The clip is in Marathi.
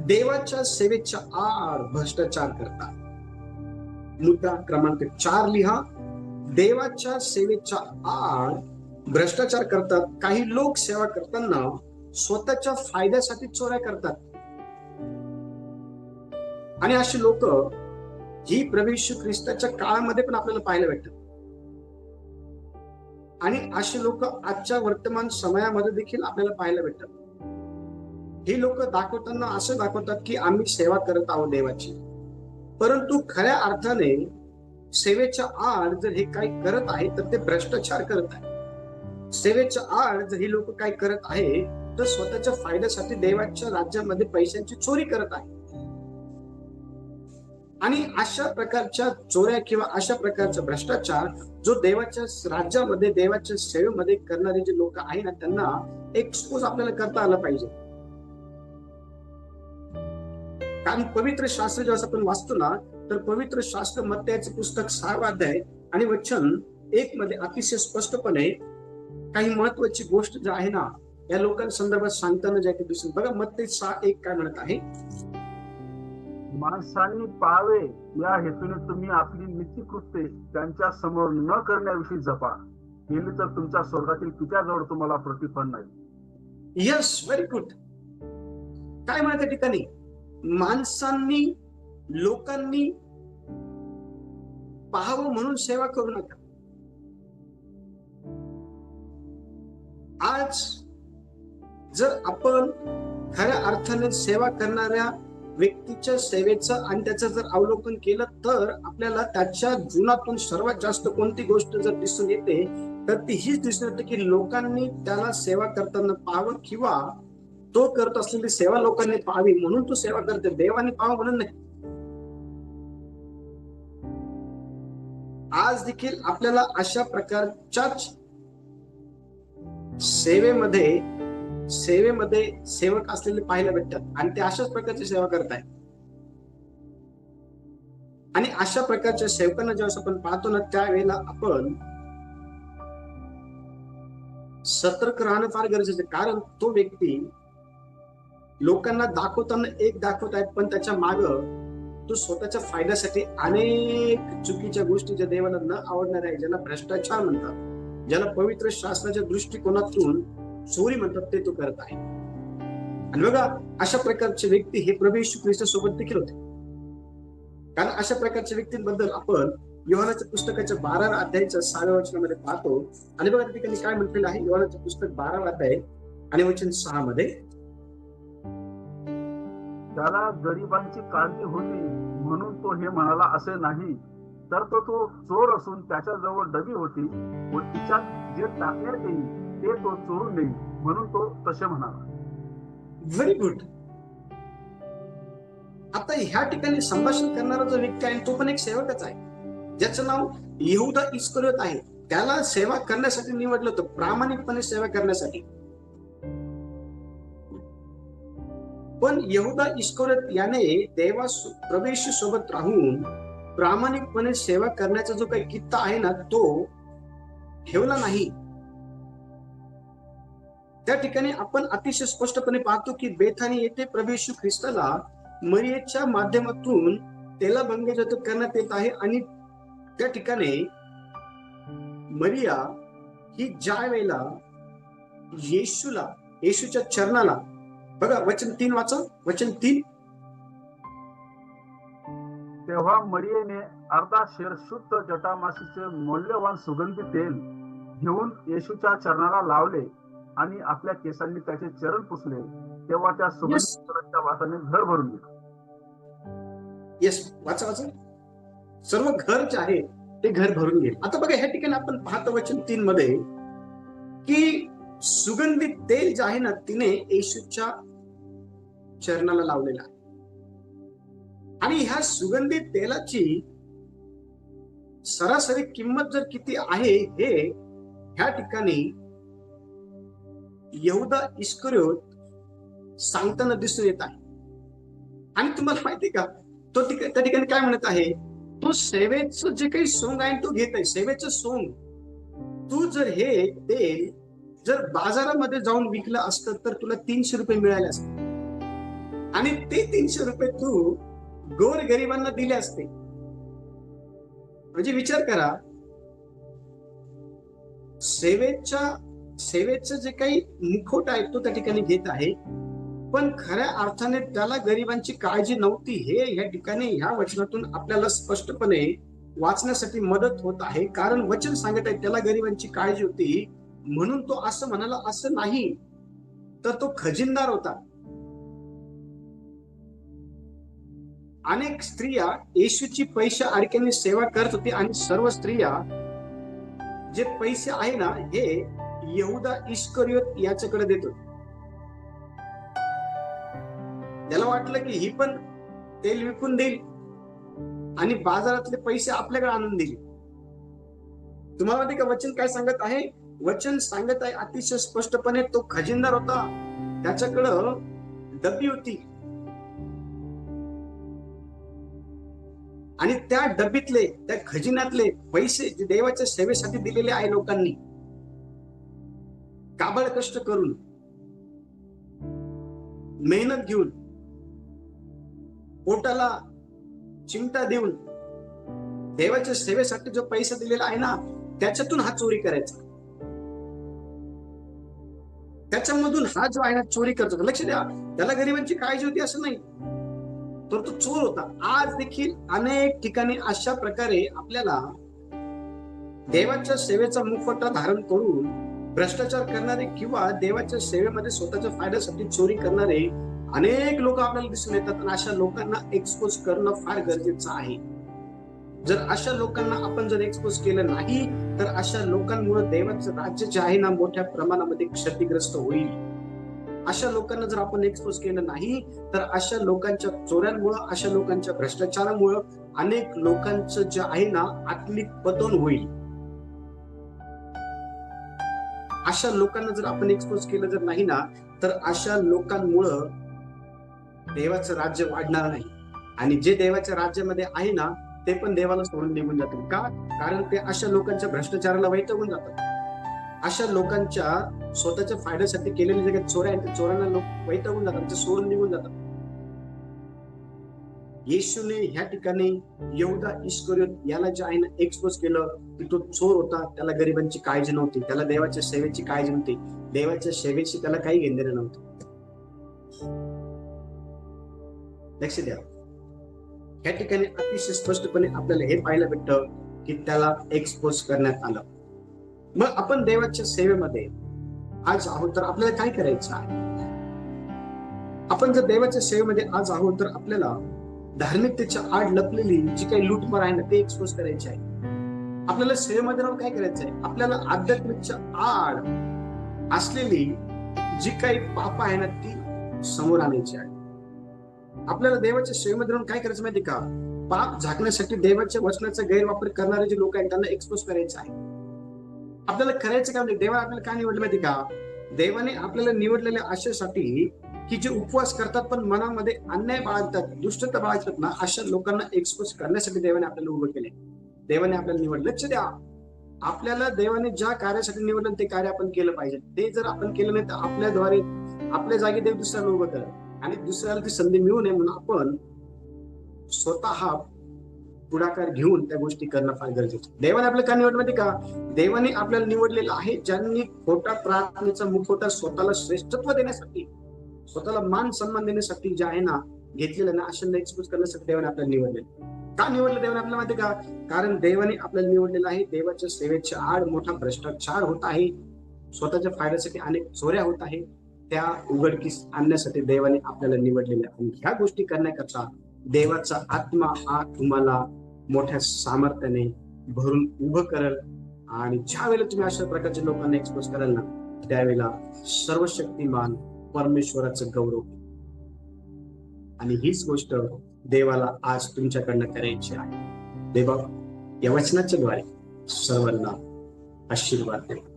देवाच्या सेवेच्या आड भ्रष्टाचार करतात. मुद्दा क्रमांक 4 लिहा. देवाच्या सेवेच्या आड भ्रष्टाचार करतात. काही लोक सेवा करताना स्वतःच्या फायद्यासाठी चोऱ्या करतात. आणि अशी लोक ही प्रभू येशू ख्रिस्ताच्या काळामध्ये पण आपल्याला पाहायला भेटतात. आणि अशी लोक आजच्या वर्तमान समयामध्ये देखील आपल्याला पाहायला भेटतात. ही लोक दाखवताना असं दाखवतात की आम्ही सेवा करत आहोत देवाची, परंतु खऱ्या अर्थाने सेवेच्या आड जर हे काही करत आहे तर ते भ्रष्टाचार करत आहे. सेवेच्या आड जर ही लोक काय करत आहे तर स्वतःच्या फायद्यासाठी देवाच्या राज्यामध्ये पैशांची चोरी करत आहे. आणि अशा प्रकारच्या चोऱ्या किंवा अशा प्रकारचा भ्रष्टाचार जो देवाच्या राज्यामध्ये देवाच्या सेवेमध्ये करणारे जे लोक आहे ना, त्यांना एक्सपोज आपल्याला करता आलं पाहिजे. कारण पवित्र शास्त्र जेव्हा आपण वाचतो ना, तर पवित्र शास्त्र मत्तयाचे पुस्तक 6 अध्याय आणि वचन 1 मध्ये अतिशय स्पष्टपणे काही महत्वाची गोष्ट जी आहे ना, या लोकांसंदर्भात सांगताना जे काही दिसून बघा. मत्तय 6:1 काय म्हणत आहे? माणसांनी पाहावे या हेतूने तुम्ही आपली नीतिकृत्ये त्यांच्या समोर न करण्याविषयी जपा, केली तर तुमच्या स्वर्गातील पित्याजवळ तुम्हाला प्रतिफळ नाही. Yes, very good. काय म्हणत त्या ठिकाणी? माणसांनी, लोकांनी पाहावं म्हणून सेवा करू नका. आज जर आपण खऱ्या अर्थाने सेवा करणाऱ्या व्यक्तीच्या सेवेचं आणि त्याचं जर अवलोकन केलं तर आपल्याला त्याच्या जीवनातून सर्वात जास्त कोणती गोष्ट जर दिसून येते तर ती हीच दिसून येते की लोकांनी त्याला सेवा करताना पाहावं किंवा तो करत असलेली सेवा लोकांनी पाहावी म्हणून तो सेवा करते, देवाने पाहावं म्हणून नाही. आज देखील आपल्याला अशा प्रकारच्याच सेवेमध्ये सेवक असलेले पाहायला भेटतात आणि ते अशाच प्रकारची सेवा करतायत. आणि अशा प्रकारच्या सेवकांना जेव्हा आपण पाहतो ना, त्यावेळेला आपण सतर्क राहणं फार गरजेचं आहे. कारण तो व्यक्ती लोकांना दाखवताना एक दाखवत आहे, पण त्याच्या माग तो स्वतःच्या फायद्यासाठी अनेक चुकीच्या गोष्टी ज्या देवाला न आवडणार आहे, ज्याला भ्रष्टाचार म्हणतात, ज्याला पवित्र शास्त्राच्या दृष्टिकोनातून चोरी म्हणतात, ते तो करत आहे. आणि बघा, अशा प्रकारचे व्यक्ती हे प्रभू येशू ख्रिस्तासोबत देखील होते. कारण अशा प्रकारच्या व्यक्तींबद्दल आपण योहानाच्या पुस्तकाच्या 12व्या अध्यायाच्या 6व्या वचनामध्ये पाहतो. आणि बघा त्या ठिकाणी काय म्हटलेलं आहे, योहानाचे पुस्तक 12वा अध्याय आणि वचन 6 मध्ये, त्याला गरिबांची काळजी होती म्हणून तो हे म्हणाला असे नाही, तर तो चोर असून त्याच्याजवळ डबी होती व तिच्यात जे टाकण्यात येईल ते तो चोरून देईल म्हणून तो तसे म्हणाला. Very good. आता ह्या ठिकाणी संभाषण करणारा जो व्यक्ती आहे तो पण एक सेवकच आहे, ज्याचं नाव यहूदा इस्करियोत आहे. त्याला सेवा करण्यासाठी निवडलं होतं, प्रामाणिकपणे सेवा करण्यासाठी. पण यहूदा इस्करियोत याने प्रभू येशू सोबत राहून प्रामाणिकपणे सेवा करण्याचा जो काही कित्ता आहे ना, तो ठेवला नाही. त्या ठिकाणी आपण अतिशय स्पष्टपणे पाहतो की बेथानी येथे प्रभू येशू ख्रिस्ताला मरियेच्या माध्यमातून तेलाभंगजत करण्यात येत आहे. आणि त्या ठिकाणी मरिया ही ज्या वेळेला येशूच्या चरणाला, बघा वचन 3 वाचा, वचन 3, तेव्हा मरियेने अर्धा शेर शुद्ध जटामासीचे मौल्यवान सुगंधी तेल घेऊन येशूच्या चरणाला लावले आणि आपल्या केसांनी त्याचे चरण पुसले. तेव्हा त्या सुगंधी वासाने घर भरून गेले. येस, वाचा वाचा. सर्व घर जे आहे ते घर भरून गेले. आता बघा ह्या ठिकाणी आपण पाहतो वचन 3 मध्ये की सुगंधित तेल जे आहे ना, तिने येशूच्या चरणाला लावलेला आहे. आणि ह्या सुगंधित तेलाची सरासरी किंमत जर किती आहे हे ह्या ठिकाणी यहूदा इस्करियोत सांगताना दिसून येत आहे. आणि तुम्हाला माहिती का, तो त्या ठिकाणी काय म्हणत आहे, तो सेवेचं जे काही सोंग आहे तो घेत आहे. सेवेचं सोंग तू जर हे तेल जर बाजारामध्ये जाऊन विकलं असतं तर तुला 300 रुपये मिळाले असते. आणि ते 300 रुपये तू गोर गरिबांना दिले असते. म्हणजे विचार करा, सेवेचं जे काही मुखवटा आहे तो त्या ठिकाणी घेत आहे, पण खऱ्या अर्थाने त्याला गरिबांची काळजी नव्हती. हे या ठिकाणी ह्या वचनातून आपल्याला स्पष्टपणे वाचण्यासाठी मदत होत आहे. कारण वचन सांगत आहे त्याला गरिबांची काळजी होती, म्हणून तो असं म्हणाला असं नाही. तर तो खजिनदार होता. अनेक स्त्रिया येशूची पैशा अडक्याने सेवा करत होती आणि सर्व स्त्रिया जे पैसे आहे ना हे यहुदा इस्करियोत याच्याकडे देत होते. त्याला वाटलं की ही पण तेल विकून देईल आणि बाजारातले पैसे आपल्याकडे आणून देईल. तुम्हाला माहिती का वचन काय सांगत आहे? वचन सांगत आहे अतिशय स्पष्टपणे, तो खजिनदार होता, त्याच्याकडं डबी होती आणि त्या डबीतले, त्या खजिन्यातले पैसे जे देवाच्या सेवेसाठी दिलेले आहे लोकांनी काबड कष्ट करून, मेहनत घेऊन, पोटाला चिमटा देऊन देवाच्या सेवेसाठी जो पैसा दिलेला आहे ना त्याच्यातून हा चोरी करायचा. त्याच्यामधून हा जो आहे ना चोरी करतो. लक्ष द्या, त्याला गरिबांची काळजी होती असं नाही, तर तो चोर होता. आज देखील अनेक ठिकाणी अशा प्रकारे आपल्याला देवाच्या सेवेचा मुखवटा धारण करून भ्रष्टाचार करणारे किंवा देवाच्या सेवेमध्ये स्वतःच्या फायद्यासाठी चोरी करणारे अनेक लोक आपल्याला दिसून येतात. आणि अशा लोकांना एक्सपोज करणं फार गरजेचं आहे. जर अशा लोकांना आपण जर एक्सपोज केलं नाही तर अशा लोकांमुळे देवाचं राज्य जे आहे ना मोठ्या प्रमाणामध्ये क्षतिग्रस्त होईल. अशा लोकांना जर आपण एक्सपोज केलं नाही तर अशा लोकांच्या चोऱ्यांमुळं, अशा लोकांच्या भ्रष्टाचारामुळं अनेक लोकांचं जे आहे ना आत्मिक पतन होईल. अशा लोकांना जर आपण एक्सपोज केलं जर नाही ना तर अशा लोकांमुळं देवाचं राज्य वाढणार नाही. आणि जे देवाच्या राज्यामध्ये आहे ना ते पण देवाला सोडून निघून जातील. का? कारण ते अशा लोकांच्या भ्रष्टाचाराला वैतागून जातात. अशा लोकांच्या स्वतःच्या फायद्यासाठी केलेल्या जे काही चोऱ्या आहेत त्या चोरांना लोक वैतागून जातात, ते सोडून निघून जातात. येशूने ह्या ठिकाणी यहुदा इस्करियोत याला जे आहे ना एक्सपोज केलं की तो चोर होता, त्याला गरिबांची काळजी नव्हती, त्याला देवाच्या सेवेची काळजी नव्हती, देवाच्या सेवेची त्याला काही घेणं नव्हतं. लक्ष द्या, या ठिकाणी अतिशय स्पष्टपणे आपल्याला हे पाहायला भेटतं की त्याला एक्सपोज करण्यात आलं. मग आपण देवाच्या सेवेमध्ये आज आहोत तर आपल्याला काय करायचं आहे? आपण जर देवाच्या सेवेमध्ये आज आहोत तर आपल्याला धार्मिकतेच्या आड लपलेली जी काही लूटमार आहे ना ते एक्सपोज करायची आहे. आपल्याला सेवेमध्ये राहून काय करायचं आहे? आपल्याला आध्यात्मिकच्या आड असलेली जी काही पाप आहे ना ती समोर आणायची आहे. आपल्याला देवाच्या सेवेमध्ये राहून काय करायचं माहिती का? पाप झाकण्यासाठी देवाच्या वचनाचा गैरवापर करणारे जे लोक आहेत त्यांना एक्सपोज करायचं आहे. आपल्याला करायचं काय म्हणजे देवाने आपल्याला काय निवडलं माहिती का? देवाने आपल्याला निवडलेल्या आशेसाठी की जे उपवास करतात पण मनामध्ये अन्याय बाळगतात, दुष्टता बाळगतात ना, अशा लोकांना एक्सपोज करण्यासाठी देवाने आपल्याला उभं केले. देवाने आपल्याला निवडलं. लक्ष द्या, आपल्याला देवाने ज्या कार्यासाठी निवडलं ते कार्य आपण केलं पाहिजे. ते जर आपण केलं नाही तर आपल्याद्वारे आपल्या जागी देव दुसऱ्याला उभं करत आणि दुसऱ्याला ती संधी मिळू नये म्हणून आपण स्वतः पुढाकार घेऊन त्या गोष्टी करणं फार गरजेचं. देवाने आपल्याला का निवडलं माहिती का? देवाने आपल्याला निवडलेलं आहे ज्यांनी खोटा प्रार्थनेचा मुखवटा स्वतःला श्रेष्ठत्व देण्यासाठी, स्वतःला मान सन्मान देण्यासाठी जे आहे ना घेतलेलं ना अशांना एक्सपोज करण्यासाठी देवाने आपल्याला निवडलेलं. का निवडलं देवाने आपल्याला माहिती का? कारण देवाने आपल्याला निवडलेलं आहे. देवाच्या सेवेच्या आड मोठा भ्रष्टाचार होत आहे, स्वतःच्या फायद्यासाठी अनेक चोऱ्या होत आहे, त्या उघडकीस आणण्यासाठी देवाने आपल्याला निवडलेलं आहे. आणि ह्या गोष्टी करण्याकरता देवाचा आत्मा हा तुम्हाला मोठ्या सामर्थ्याने भरून उभं करेल. आणि ज्या वेळेला तुम्ही अशा प्रकारच्या लोकांना एक्सपोज कराल ना त्यावेळेला सर्वशक्तिमान परमेश्वराचं गौरव. आणि हीच गोष्ट देवाला आज तुमच्याकडनं करायची आहे. देवा या वचनाच्या द्वारे सर्वांना आशीर्वाद देवा.